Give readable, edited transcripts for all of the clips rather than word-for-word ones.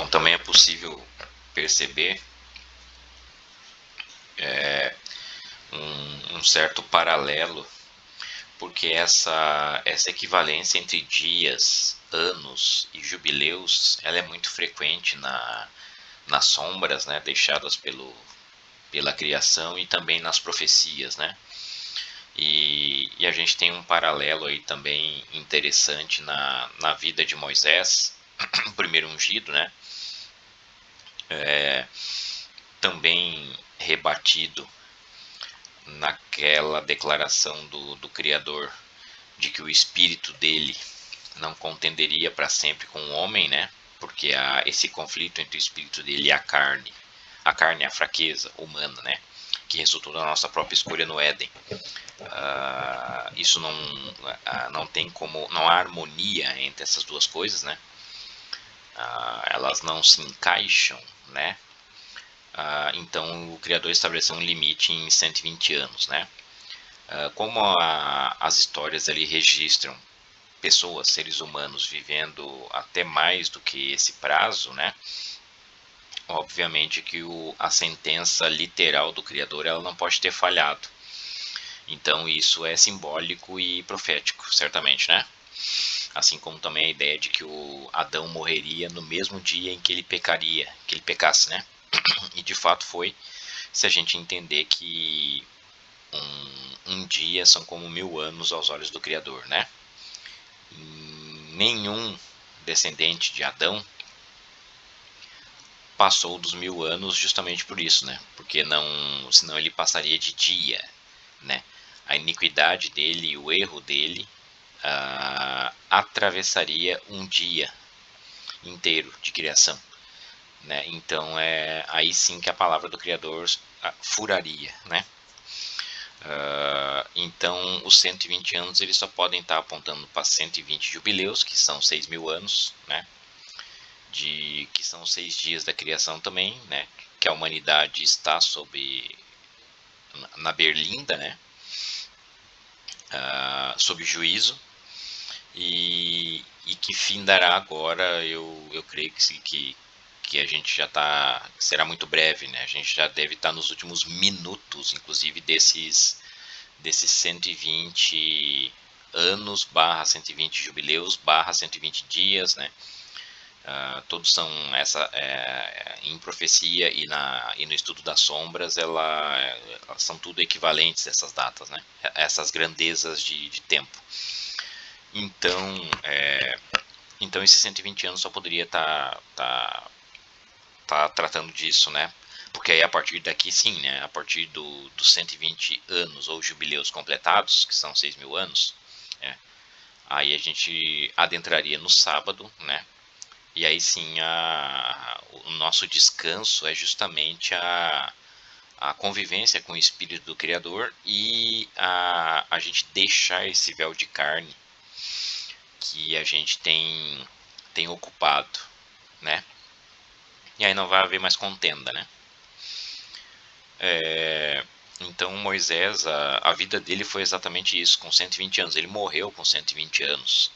Então também é possível perceber um certo paralelo, porque essa equivalência entre dias, anos e jubileus, ela é muito frequente nas sombras, né, deixadas pela criação e também nas profecias, né? E a gente tem um paralelo aí também interessante na vida de Moisés, o primeiro ungido, né? Também rebatido naquela declaração do Criador de que o espírito dele não contenderia para sempre com o homem, né? Porque há esse conflito entre o espírito dele e a carne é a fraqueza humana, né? Que resultou da nossa própria escolha no Éden. Isso não tem como, não há harmonia entre essas duas coisas, né? Elas não se encaixam, né? Então o Criador estabeleceu um limite em 120 anos, né? Como as histórias ali registram pessoas, seres humanos vivendo até mais do que esse prazo, né? Obviamente que a sentença literal do Criador ela não pode ter falhado. Então isso é simbólico e profético, certamente, né? Assim como também a ideia de que o Adão morreria no mesmo dia em que ele pecaria, que ele pecasse, né? E de fato foi, se a gente entender que um dia são como 1000 anos aos olhos do Criador, né? Nenhum descendente de Adão passou dos 1000 anos justamente por isso, né? Porque senão ele passaria de dia, né? A iniquidade dele e o erro dele atravessaria um dia inteiro de criação, né? Então aí sim que a palavra do Criador furaria, né? Então os 120 anos eles só podem estar apontando para 120 jubileus, que são 6.000 anos, né? Que são 6 dias da criação também, né? Que a humanidade está na berlinda, né? Sob juízo, e que findará agora, eu creio que a gente já está, será muito breve, né? A gente já deve estar nos últimos minutos, inclusive desses 120 anos barra 120 jubileus barra 120 dias, né? Todos são em profecia e no estudo das sombras, elas são tudo equivalentes, essas datas, né? Essas grandezas de tempo. Então esses 120 anos só poderia estar tratando disso, né? Porque aí a partir daqui sim, né? A partir dos 120 anos ou jubileus completados, que são 6.000 anos, aí a gente adentraria no sábado, né? E aí sim o nosso descanso é justamente a convivência com o Espírito do Criador e a gente deixar esse véu de carne que a gente tem ocupado, né? E aí não vai haver mais contenda, né? Então Moisés, a vida dele foi exatamente isso, com 120 anos. Ele morreu com 120 anos,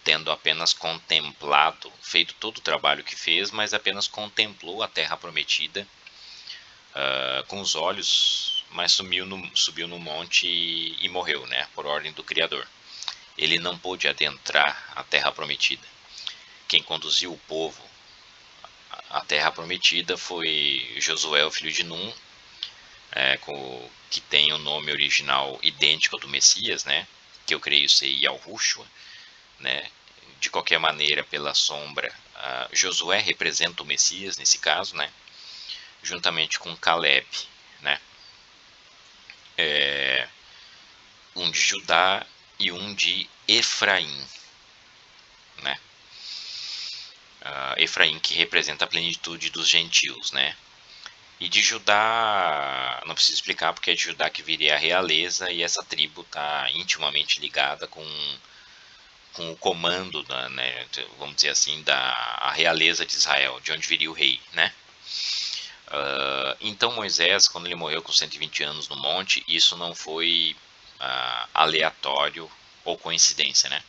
tendo apenas contemplado, feito todo o trabalho que fez, mas apenas contemplou a terra prometida com os olhos, mas subiu no monte e morreu, né? Por ordem do Criador. Ele não pôde adentrar a terra prometida. Quem conduziu o povo à terra prometida foi Josué, o filho de Num, que tem o nome original idêntico ao do Messias, né? Que eu creio ser Yahushua, né? De qualquer maneira, pela sombra, Josué representa o Messias nesse caso, né? Juntamente com Caleb, né? Um de Judá e um de Efraim, né? Efraim, que representa a plenitude dos gentios, né? E de Judá, não preciso explicar porque é de Judá que viria a realeza, e essa tribo está intimamente ligada com o comando, né, vamos dizer assim, da realeza de Israel, de onde viria o rei, né? Então Moisés, quando ele morreu com 120 anos no monte, isso não foi aleatório ou coincidência, né?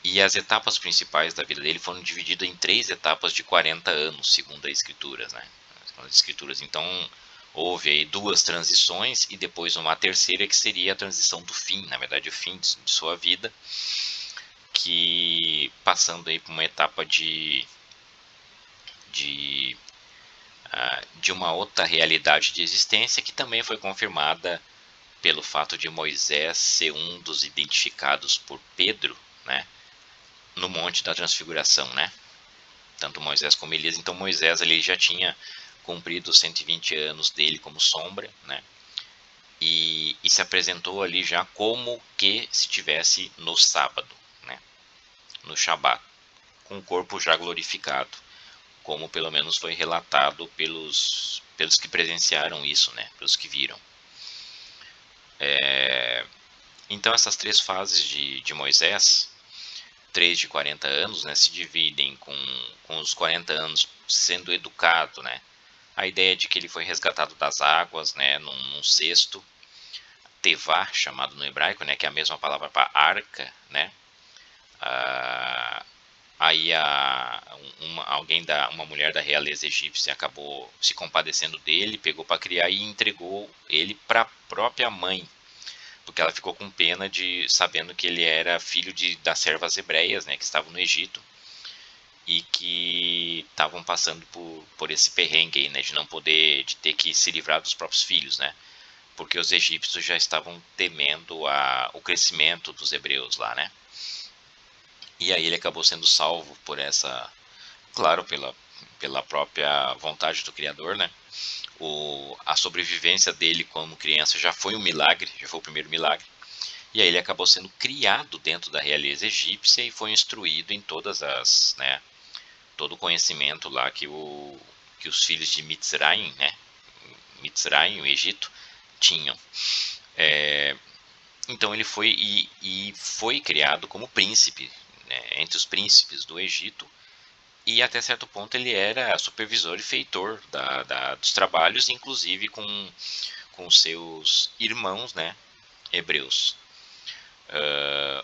E as etapas principais da vida dele foram divididas em 3 etapas de 40 anos, segundo as escrituras, né? As escrituras. Então, houve aí 2 transições e depois uma terceira que seria a transição do fim, na verdade o fim de sua vida, que passando aí por uma etapa de, de uma outra realidade de existência que também foi confirmada pelo fato de Moisés ser um dos identificados por Pedro, né, no Monte da Transfiguração, né? Tanto Moisés como Elias. Então Moisés ali já tinha cumprido os 120 anos dele como sombra, né? E se apresentou ali já como que se tivesse no sábado, né? No Shabat, com o corpo já glorificado, como pelo menos foi relatado pelos que presenciaram isso, né? Pelos que viram. Então essas 3 fases de Moisés, 3 de 40 anos, né, se dividem com os 40 anos sendo educado, né? A ideia de que ele foi resgatado das águas, né, num cesto, tevá, chamado no hebraico, né, que é a mesma palavra para arca, né? Aí uma mulher da realeza egípcia acabou se compadecendo dele, pegou para criar e entregou ele para a própria mãe, porque ela ficou com pena de sabendo que ele era filho das servas hebreias, né, que estavam no Egito e que estavam passando por esse perrengue aí, né, de não poder, de ter que se livrar dos próprios filhos, né, porque os egípcios já estavam temendo o crescimento dos hebreus lá, né. E aí ele acabou sendo salvo por essa, claro, pela própria vontade do Criador, né. A sobrevivência dele como criança já foi um milagre, já foi o primeiro milagre. E aí ele acabou sendo criado dentro da realeza egípcia e foi instruído em né, todo o conhecimento lá que os filhos de Mitzrayim, né, Mitzrayim, o Egito, tinham. Então ele foi e foi criado como príncipe, né, entre os príncipes do Egito, e até certo ponto ele era supervisor e feitor dos trabalhos, inclusive com seus irmãos, né, hebreus.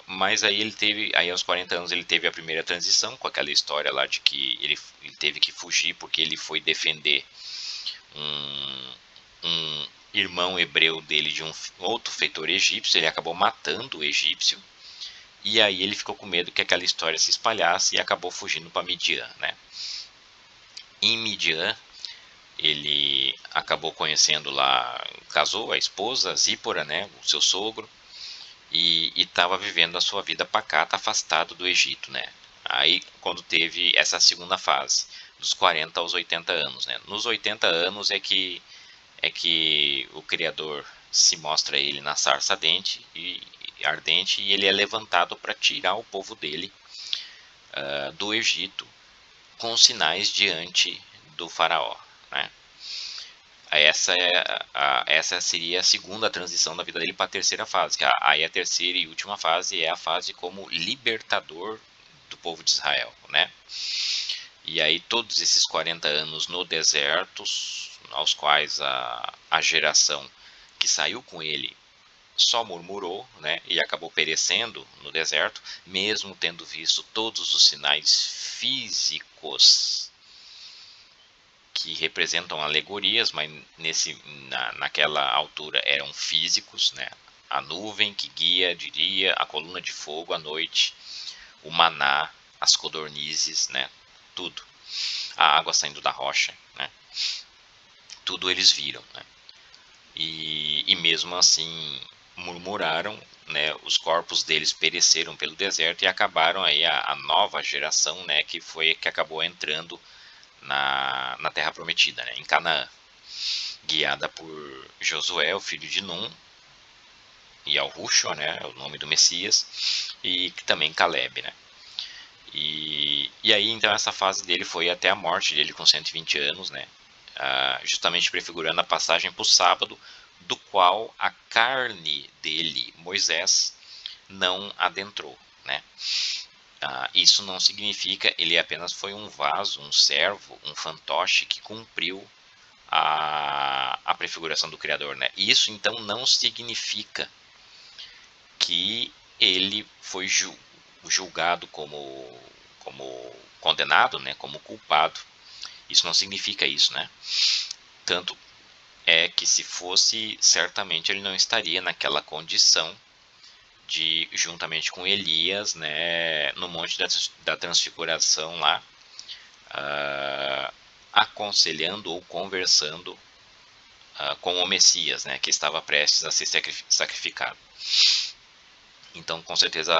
Mas aí aos 40 anos ele teve a primeira transição, com aquela história lá de que ele teve que fugir porque ele foi defender um irmão hebreu dele de um outro feitor egípcio. Ele acabou matando o egípcio, e aí ele ficou com medo que aquela história se espalhasse e acabou fugindo para Midian, né? Em Midian ele acabou conhecendo lá, casou a esposa Zípora, né, o seu sogro, e estava vivendo a sua vida pacata, afastado do Egito, né? Aí quando teve essa segunda fase, dos 40 aos 80 anos, né? Nos 80 anos é que o Criador se mostra a ele na sarça ardente, e ele é levantado para tirar o povo dele do Egito com sinais diante do faraó, né? Essa seria a segunda transição da vida dele para a terceira fase. Aí a terceira e última fase é a fase como libertador do povo de Israel, né? E aí todos esses 40 anos no deserto, aos quais a geração que saiu com ele só murmurou, né, e acabou perecendo no deserto, mesmo tendo visto todos os sinais físicos que representam alegorias, mas naquela altura eram físicos, né? A nuvem que guia de dia, a coluna de fogo à noite, o maná, as codornizes, né? Tudo. A água saindo da rocha, né? Tudo eles viram, né? E mesmo assim murmuraram, né? Os corpos deles pereceram pelo deserto e acabaram aí a nova geração, né? Que acabou entrando na Terra Prometida, né, em Canaã, guiada por Josué, o filho de Num, e Yahushua, né, é o nome do Messias, e também Caleb, né. E aí então essa fase dele foi até a morte dele com 120 anos, né, justamente prefigurando a passagem para o sábado, do qual a carne dele, Moisés, não adentrou, né. Isso não significa, ele apenas foi um vaso, um servo, um fantoche que cumpriu a prefiguração do Criador, né? Isso então não significa que ele foi julgado como condenado, né, como culpado. Isso não significa isso, né? Tanto é que se fosse, certamente ele não estaria naquela condição de, juntamente com Elias, né, no Monte da Transfiguração lá, aconselhando ou conversando com o Messias, né, que estava prestes a ser sacrificado. Então, com certeza,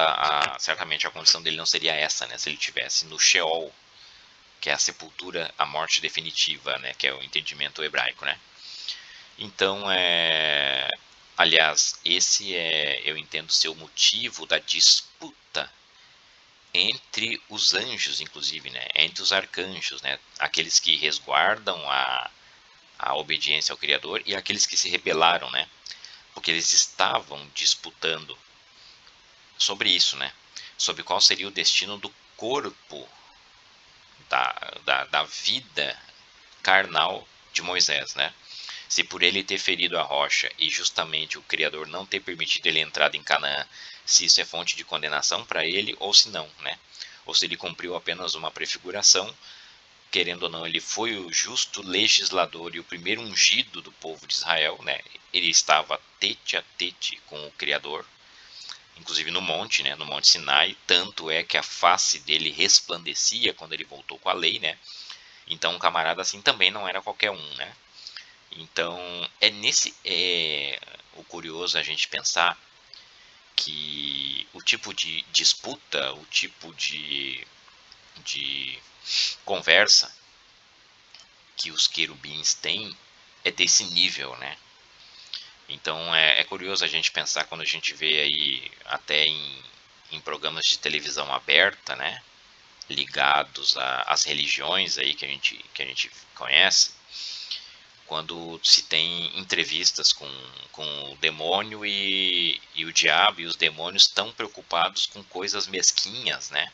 certamente a condição dele não seria essa, né, se ele tivesse no Sheol, que é a sepultura, a morte definitiva, né, que é o entendimento hebraico, né. Então, aliás, esse eu entendo, ser o motivo da disputa entre os anjos, inclusive, né, entre os arcanjos, né, aqueles que resguardam a obediência ao Criador e aqueles que se rebelaram, né, porque eles estavam disputando sobre isso, né, sobre qual seria o destino do corpo da vida carnal de Moisés, né? Se por ele ter ferido a rocha e justamente o Criador não ter permitido ele entrar em Canaã, se isso é fonte de condenação para ele ou se não, né? Ou se ele cumpriu apenas uma prefiguração, querendo ou não, ele foi o justo legislador e o primeiro ungido do povo de Israel, né? Ele estava tete a tete com o Criador, inclusive no monte, né? No Monte Sinai, tanto é que a face dele resplandecia quando ele voltou com a lei, né? Então um camarada assim também não era qualquer um, né? Então o curioso a gente pensar que o tipo de disputa, o tipo de conversa que os querubins têm é desse nível, né? Então é curioso a gente pensar quando a gente vê aí até em programas de televisão aberta, né? Ligados às religiões aí que a gente conhece, quando se tem entrevistas com o demônio e o diabo e os demônios tão preocupados com coisas mesquinhas, né?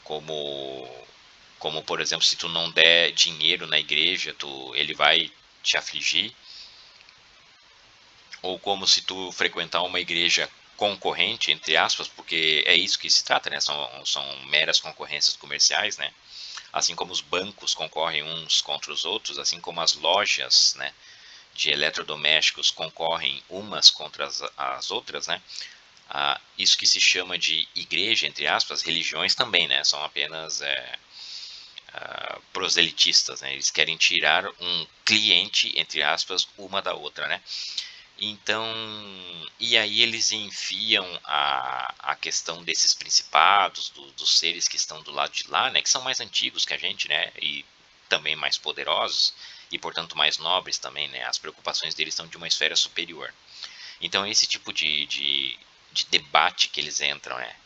Como por exemplo, se tu não der dinheiro na igreja, ele vai te afligir, ou como se tu frequentar uma igreja concorrente, entre aspas, porque é isso que se trata, né? São meras concorrências comerciais, né? Assim como os bancos concorrem uns contra os outros, assim como as lojas, né, de eletrodomésticos concorrem umas contra as outras, né? Isso que se chama de igreja, entre aspas, religiões também, né? São apenas proselitistas, né? Eles querem tirar um cliente, entre aspas, uma da outra, né? Então, e aí eles enfiam a questão desses principados, dos seres que estão do lado de lá, né, que são mais antigos que a gente, né, e também mais poderosos, e portanto mais nobres também, né, as preocupações deles são de uma esfera superior. Então é esse tipo de debate que eles entram, né,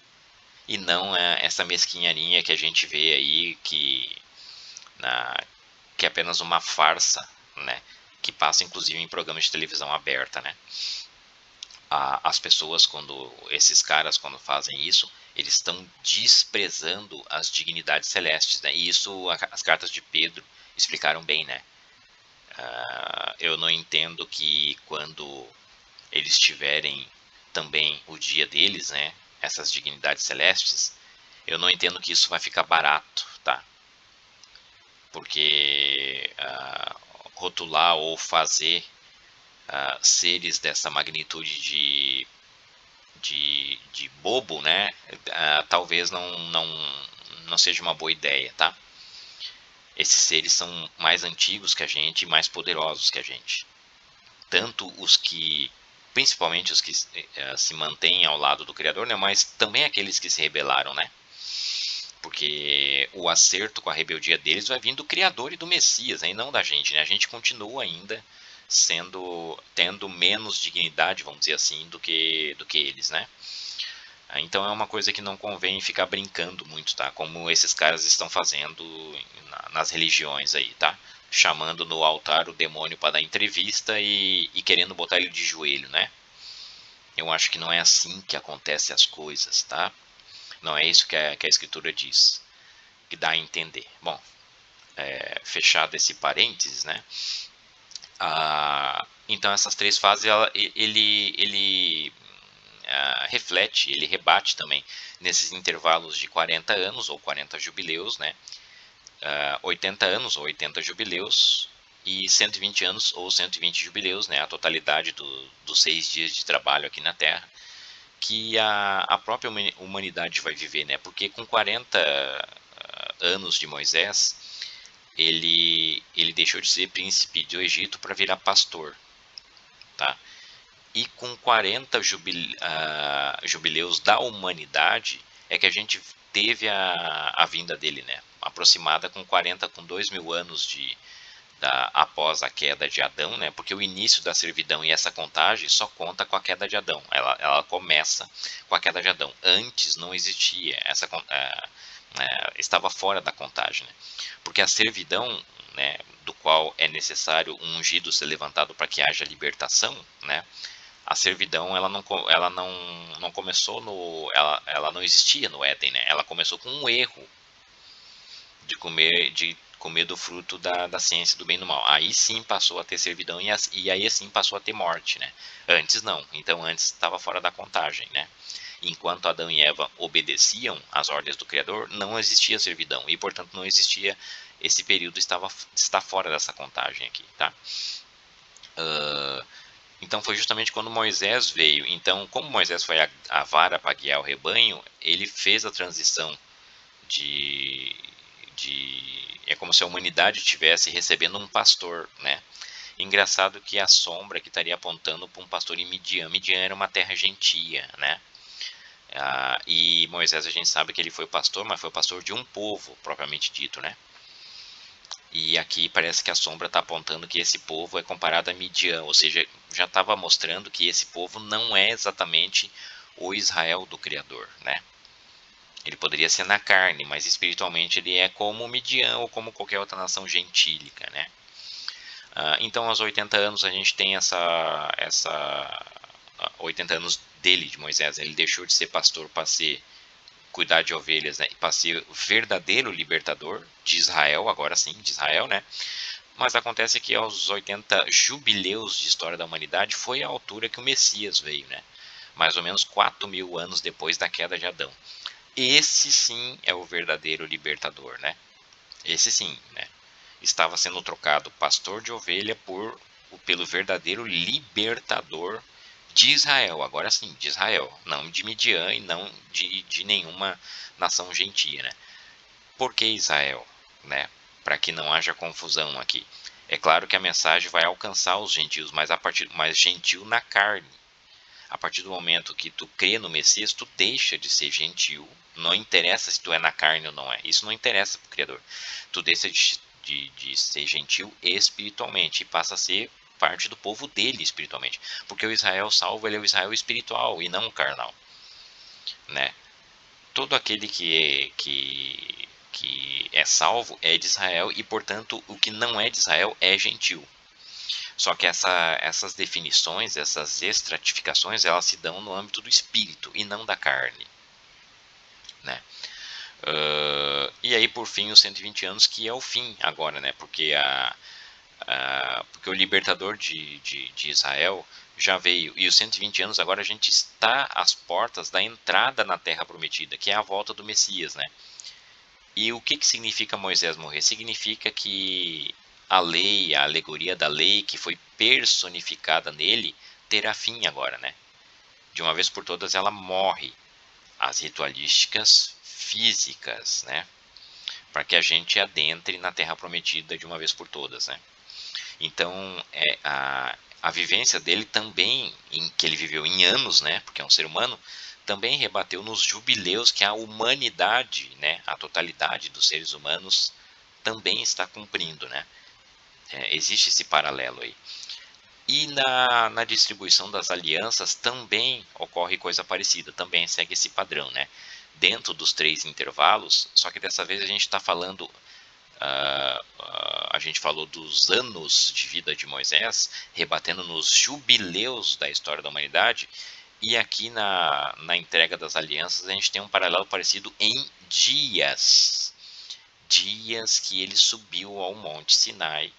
e não essa mesquinharia que a gente vê aí, que é apenas uma farsa, né, que passa inclusive em programas de televisão aberta, né. As pessoas, esses caras quando fazem isso, eles estão desprezando as dignidades celestes, né? E isso as cartas de Pedro explicaram bem, né? Eu não entendo que quando eles tiverem também o dia deles, né? Essas dignidades celestes, eu não entendo que isso vai ficar barato, tá? Porque rotular ou fazer seres dessa magnitude de bobo, né? Talvez não seja uma boa ideia, tá? Esses seres são mais antigos que a gente e mais poderosos que a gente. Tanto principalmente os que se mantêm ao lado do Criador, né? Mas também aqueles que se rebelaram, né? Porque o acerto com a rebeldia deles vai vir do Criador e do Messias, né? E não da gente, né? A gente continua ainda tendo menos dignidade, vamos dizer assim, do que eles, né? Então é uma coisa que não convém ficar brincando muito, tá? Como esses caras estão fazendo nas religiões aí, tá? Chamando no altar o demônio para dar entrevista e querendo botar ele de joelho, né? Eu acho que não é assim que acontecem as coisas, tá? Não é isso que a escritura diz, que dá a entender. Bom, fechado esse parênteses, né? Então essas três fases, ele reflete, ele rebate também nesses intervalos de 40 anos ou 40 jubileus, né? 80 anos ou 80 jubileus e 120 anos ou 120 jubileus, né? A totalidade dos 6 dias de trabalho aqui na Terra, que a própria humanidade vai viver, né? Porque com 40 anos de Moisés, ele deixou de ser príncipe do Egito para virar pastor, tá? E com 40 jubileus da humanidade é que a gente teve a vinda dele, né? Aproximada com 40, com 2.000 anos após a queda de Adão, né? Porque o início da servidão e essa contagem só conta com a queda de Adão. Ela começa com a queda de Adão. Antes não existia estava fora da contagem, né? Porque a servidão, né, do qual é necessário um ungido ser levantado para que haja libertação, né? A servidão ela não começou ela não existia no Éden, né? Ela começou com um erro de comer do fruto da ciência do bem e do mal. Aí sim passou a ter servidão e aí sim passou a ter morte, né? Antes não. Então antes estava fora da contagem, né? Enquanto Adão e Eva obedeciam às ordens do Criador, não existia servidão e portanto não existia esse período está fora dessa contagem aqui, tá? Então foi justamente quando Moisés veio. Então, como Moisés foi a vara para guiar o rebanho, ele fez a transição de é como se a humanidade estivesse recebendo um pastor, né? Engraçado que a sombra que estaria apontando para um pastor em Midian. Midian era uma terra gentia, né? E Moisés, a gente sabe que ele foi pastor, mas foi pastor de um povo, propriamente dito, né? E aqui parece que a sombra está apontando que esse povo é comparado a Midian, ou seja, já estava mostrando que esse povo não é exatamente o Israel do Criador, né? Ele poderia ser na carne, mas espiritualmente ele é como Midian ou como qualquer outra nação gentílica, né? Então, aos 80 anos a gente tem 80 anos dele, de Moisés, ele deixou de ser pastor para cuidar de ovelhas, né? E para ser o verdadeiro libertador de Israel, agora sim, de Israel, né? Mas acontece que aos 80 jubileus de história da humanidade foi a altura que o Messias veio, né? Mais ou menos 4.000 anos depois da queda de Adão. Esse sim é o verdadeiro libertador, né? Esse sim, né? Estava sendo trocado pastor de ovelha pelo verdadeiro libertador de Israel. Agora sim, de Israel, não de Midian e não de nenhuma nação gentia, né? Por que Israel, né? Para que não haja confusão aqui. É claro que a mensagem vai alcançar os gentios, mas gentil na carne. A partir do momento que tu crê no Messias, tu deixa de ser gentil. Não interessa se tu é na carne ou não é. Isso não interessa para o Criador. Tu deixa de ser gentil espiritualmente e passa a ser parte do povo dele espiritualmente. Porque o Israel salvo, ele é o Israel espiritual e não o carnal, né? Todo aquele que é salvo é de Israel e, portanto, o que não é de Israel é gentil. Só que essas definições, essas estratificações, elas se dão no âmbito do espírito e não da carne, né? E aí, por fim, os 120 anos, que é o fim agora, né? Porque, porque o libertador de Israel já veio. E os 120 anos, agora a gente está às portas da entrada na Terra Prometida, que é a volta do Messias, né? E o que significa Moisés morrer? Significa que a lei, a alegoria da lei que foi personificada nele, terá fim agora, né? De uma vez por todas ela morre. As ritualísticas físicas, né? Para que a gente adentre na Terra Prometida de uma vez por todas, né? Então, a vivência dele também, que ele viveu em anos, né? Porque é um ser humano, também rebateu nos jubileus que a humanidade, né? A totalidade dos seres humanos também está cumprindo, né? Existe esse paralelo aí. E na distribuição das alianças também ocorre coisa parecida, também segue esse padrão, né? Dentro dos 3 intervalos, só que dessa vez a gente está falando, a gente falou dos anos de vida de Moisés, rebatendo nos jubileus da história da humanidade, e aqui na entrega das alianças a gente tem um paralelo parecido em dias. Dias que ele subiu ao Monte Sinai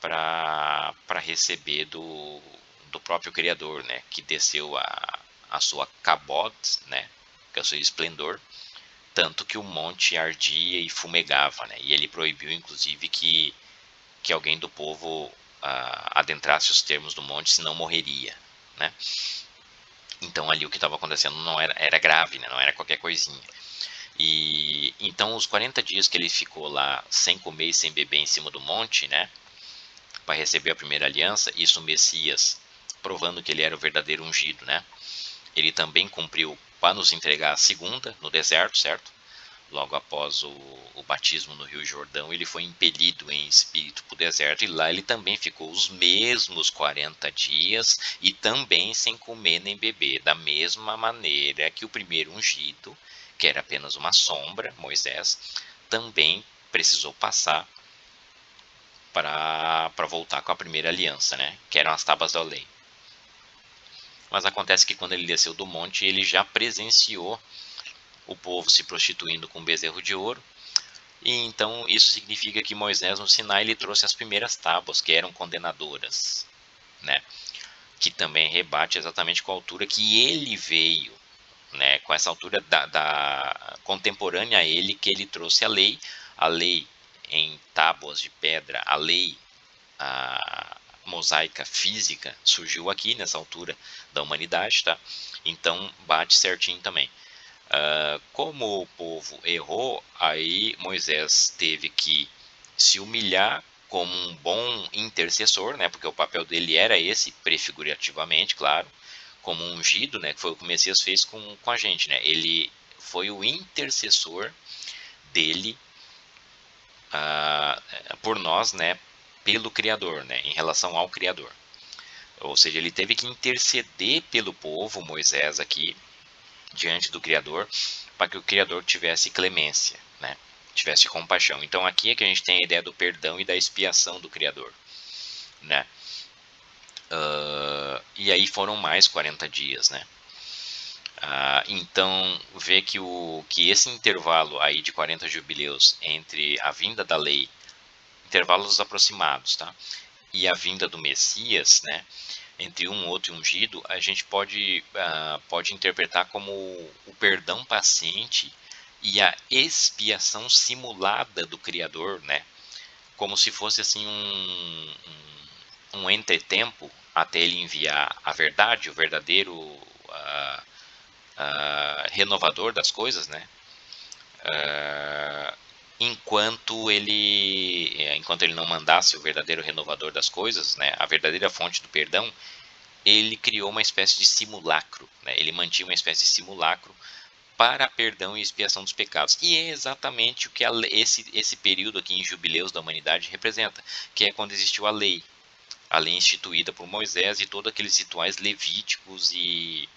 para receber do próprio Criador, né? Que desceu a sua kabod, né, que é o seu esplendor, tanto que o monte ardia e fumegava, né, e ele proibiu inclusive que alguém do povo adentrasse os termos do monte, senão morreria, né. Então ali o que estava acontecendo não era grave, né, não era qualquer coisinha. E então os 40 dias que ele ficou lá sem comer e sem beber em cima do monte, né, para receber a primeira aliança, isso o Messias, provando que ele era o verdadeiro ungido, né? Ele também cumpriu para nos entregar a segunda no deserto, certo? Logo após o batismo no Rio Jordão, ele foi impelido em espírito para o deserto, e lá ele também ficou os mesmos 40 dias e também sem comer nem beber, da mesma maneira que o primeiro ungido, que era apenas uma sombra, Moisés, também precisou passar para voltar com a primeira aliança, né? Que eram as tábuas da lei. Mas acontece que quando ele desceu do monte, ele já presenciou o povo se prostituindo com um bezerro de ouro. E então isso significa que Moisés no Sinai ele trouxe as primeiras tábuas, que eram condenadoras, né? Que também rebate exatamente com a altura que ele veio, né? Com essa altura da contemporânea a ele, que ele trouxe a lei em tábuas de pedra, a lei a mosaica física surgiu aqui nessa altura da humanidade, tá? Então bate certinho também. Como o povo errou, aí Moisés teve que se humilhar como um bom intercessor, né? Porque o papel dele era esse, prefigurativamente, claro, como um ungido, né? Que foi o que o Messias fez com a gente, né? Ele foi o intercessor dele por nós, né? Pelo Criador, né? Em relação ao Criador. Ou seja, ele teve que interceder pelo povo, Moisés aqui, diante do Criador, para que o Criador tivesse clemência, né? Tivesse compaixão. Então aqui é que a gente tem a ideia do perdão e da expiação do Criador, né? E aí foram mais 40 dias, né? Então vê que esse intervalo aí de 40 jubileus entre a vinda da lei, intervalos aproximados, tá? E a vinda do Messias, né? Entre um outro ungido, a gente pode interpretar como o perdão paciente e a expiação simulada do Criador, né? Como se fosse assim um entretempo até ele enviar a verdade, o verdadeiro renovador das coisas, né? Enquanto ele não mandasse o verdadeiro renovador das coisas, né? A verdadeira fonte do perdão, ele criou uma espécie de simulacro, né? Ele mantinha uma espécie de simulacro para perdão e expiação dos pecados. E é exatamente o que esse período aqui em Jubileus da humanidade representa, que é quando existiu a lei instituída por Moisés e todos aqueles rituais levíticos e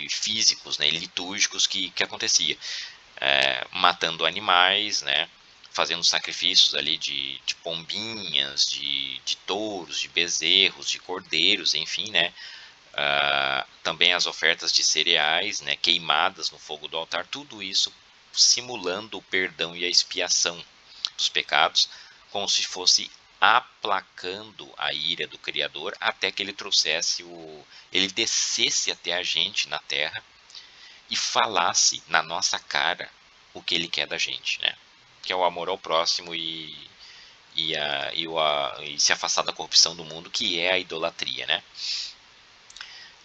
físicos, né, litúrgicos que acontecia, matando animais, né, fazendo sacrifícios ali de pombinhas, de touros, de bezerros, de cordeiros, enfim, né, também as ofertas de cereais, né, queimadas no fogo do altar, tudo isso simulando o perdão e a expiação dos pecados, como se fosse aplacando a ira do Criador até que ele trouxesse ele descesse até a gente na terra e falasse na nossa cara o que ele quer da gente, né? Que é o amor ao próximo e se afastar da corrupção do mundo, que é a idolatria, né?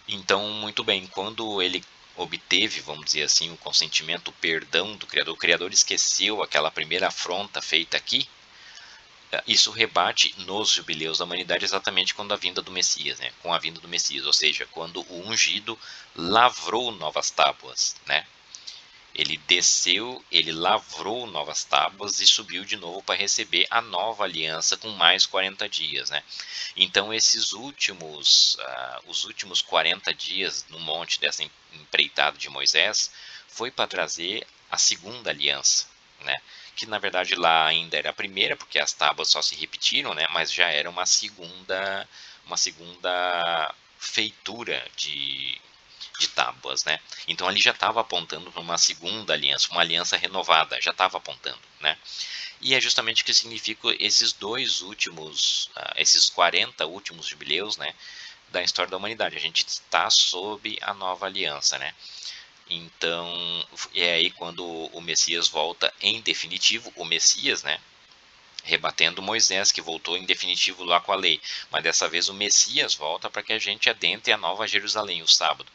Então, muito bem, quando ele obteve, vamos dizer assim, o consentimento, o perdão do Criador, o Criador esqueceu aquela primeira afronta feita aqui, isso rebate nos jubileus da humanidade exatamente quando a vinda do Messias, né? Com a vinda do Messias, ou seja, quando o ungido lavrou novas tábuas, né? Ele desceu, ele lavrou novas tábuas e subiu de novo para receber a nova aliança com mais 40 dias, né? Então os últimos 40 dias no monte dessa empreitada de Moisés foi para trazer a segunda aliança, né? Que na verdade lá ainda era a primeira, porque as tábuas só se repetiram, né? Mas já era uma segunda feitura de tábuas, né? Então ali já estava apontando para uma segunda aliança, uma aliança renovada, já estava apontando, né? E é justamente o que significa esses 40 últimos jubileus, né? da história da humanidade. A gente está sob a nova aliança, né? Então, é aí quando o Messias volta em definitivo, o Messias, né? Rebatendo Moisés, que voltou em definitivo lá com a lei. Mas dessa vez o Messias volta para que a gente adentre a Nova Jerusalém, o sábado.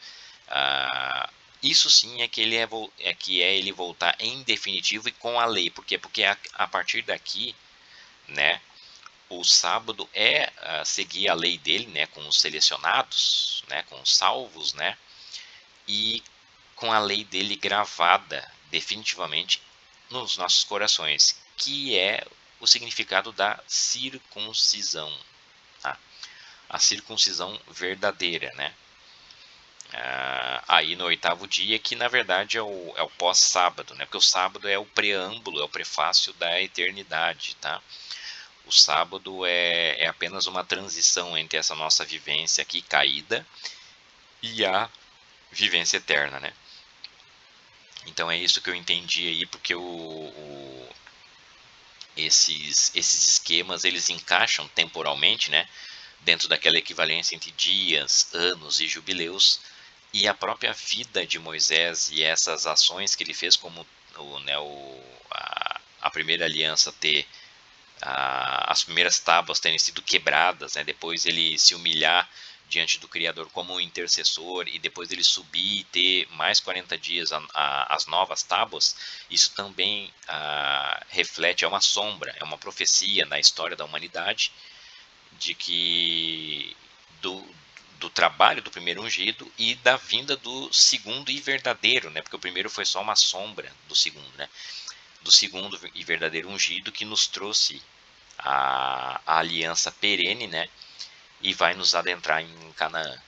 Isso sim é que ele voltar em definitivo e com a lei. Por quê? Porque a partir daqui, né, o sábado é seguir a lei dele, né, com os selecionados, né, com os salvos, né, e com a lei dele gravada definitivamente nos nossos corações, que é o significado da circuncisão, tá? A circuncisão verdadeira, né? Aí no oitavo dia, que na verdade é o pós-sábado, né? Porque o sábado é o preâmbulo, é o prefácio da eternidade, tá? O sábado é apenas uma transição entre essa nossa vivência aqui caída e a vivência eterna, né? Então é isso que eu entendi aí, porque esses esquemas eles encaixam temporalmente, né, dentro daquela equivalência entre dias, anos e jubileus, e a própria vida de Moisés e essas ações que ele fez, como a primeira aliança ter as primeiras tábuas terem sido quebradas, né? Depois ele se humilhar diante do Criador como um intercessor e depois ele subir e ter mais 40 dias as novas tábuas, isso também reflete, é uma sombra, é uma profecia na história da humanidade de que do trabalho do primeiro ungido e da vinda do segundo e verdadeiro, né? Porque o primeiro foi só uma sombra do segundo, né? Do segundo e verdadeiro ungido que nos trouxe a aliança perene, né? E vai nos adentrar em Canaã.